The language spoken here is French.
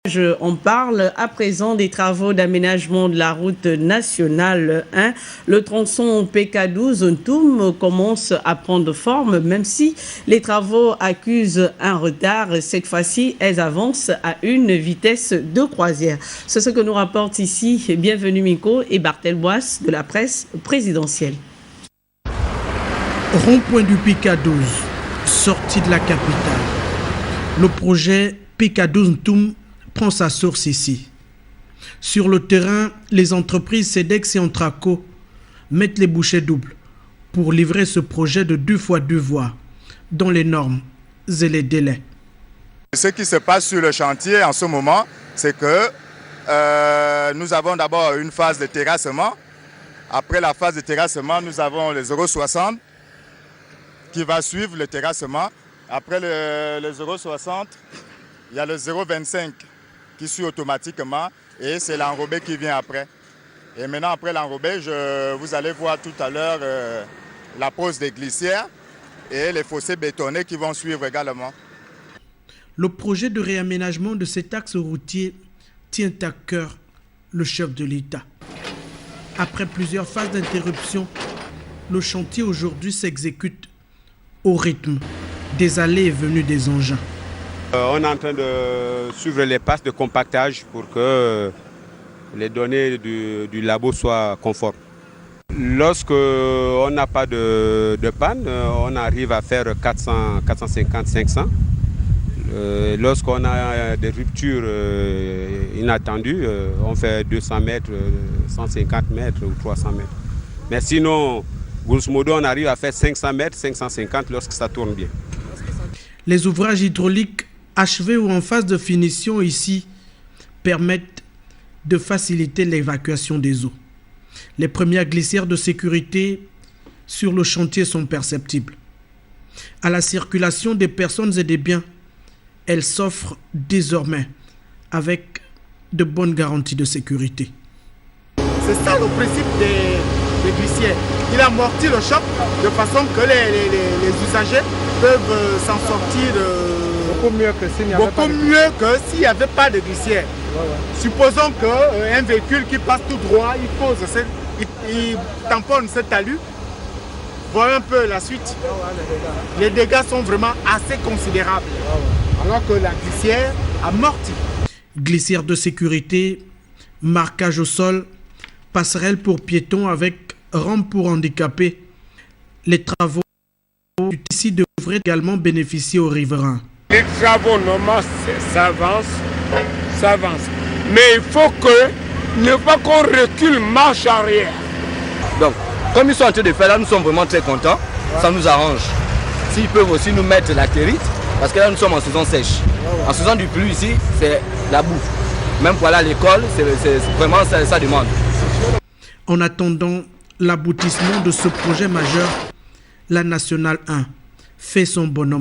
On parle à présent des travaux d'aménagement de la route nationale 1. Le tronçon PK12 Ntoum commence à prendre forme, même si les travaux accusent un retard. Cette fois-ci, elles avancent à une vitesse de croisière. C'est ce que nous rapporte ici Bienvenue Miko et Bartel Boisse de la presse présidentielle. Rond-point du PK12, sortie de la capitale. Le projet PK12 Ntoum prend sa source ici. Sur le terrain, les entreprises CEDEX et Ontraco mettent les bouchées doubles pour livrer ce projet de 2 fois 2 voies dans les normes et les délais. Ce qui se passe sur le chantier en ce moment, c'est que nous avons d'abord une phase de terrassement. Après la phase de terrassement, nous avons le 0,60 qui va suivre le terrassement. Après le 0,60, il y a le 0,25 qui suit automatiquement et c'est l'enrobé qui vient après. Et maintenant, après l'enrobé, vous allez voir tout à l'heure la pose des glissières et les fossés bétonnés qui vont suivre également. Le projet de réaménagement de cet axe routier tient à cœur le chef de l'État. Après plusieurs phases d'interruption, le chantier aujourd'hui s'exécute au rythme des allées et venues des engins. On est en train de suivre les passes de compactage pour que les données du labo soient conformes. Lorsque on n'a pas de panne, on arrive à faire 400, 450, 500. Lorsqu'on a des ruptures inattendues, on fait 200 mètres, 150 mètres ou 300 mètres. Mais sinon, grosso modo, on arrive à faire 500 mètres, 550 lorsque ça tourne bien. Les ouvrages hydrauliques achevés ou en phase de finition ici permettent de faciliter l'évacuation des eaux. Les premières glissières de sécurité sur le chantier sont perceptibles. À la circulation des personnes et des biens, elles s'offrent désormais avec de bonnes garanties de sécurité. C'est ça le principe des glissières. Il amortit le choc de façon que les usagers peuvent s'en sortir beaucoup mieux que s'il n'y avait pas de glissière. Supposons qu'un véhicule qui passe tout droit, il tamponne ce talus. Voilà un peu la suite. Les dégâts sont vraiment assez considérables. Alors que la glissière amortit. Glissière de sécurité, marquage au sol, passerelle pour piétons avec rampe pour handicapés. Les travaux ici devraient également bénéficier aux riverains. Les travaux normalement s'avancent. Mais il faut ne pas qu'on recule marche arrière. Donc, comme ils sont en train de faire là, nous sommes vraiment très contents. Ça nous arrange. S'ils peuvent aussi nous mettre la territe, parce que là nous sommes en saison sèche. En saison du pluie ici, c'est la bouffe. Même pour aller à l'école, c'est vraiment ça demande. En attendant l'aboutissement de ce projet majeur, la Nationale 1 fait son bonhomme.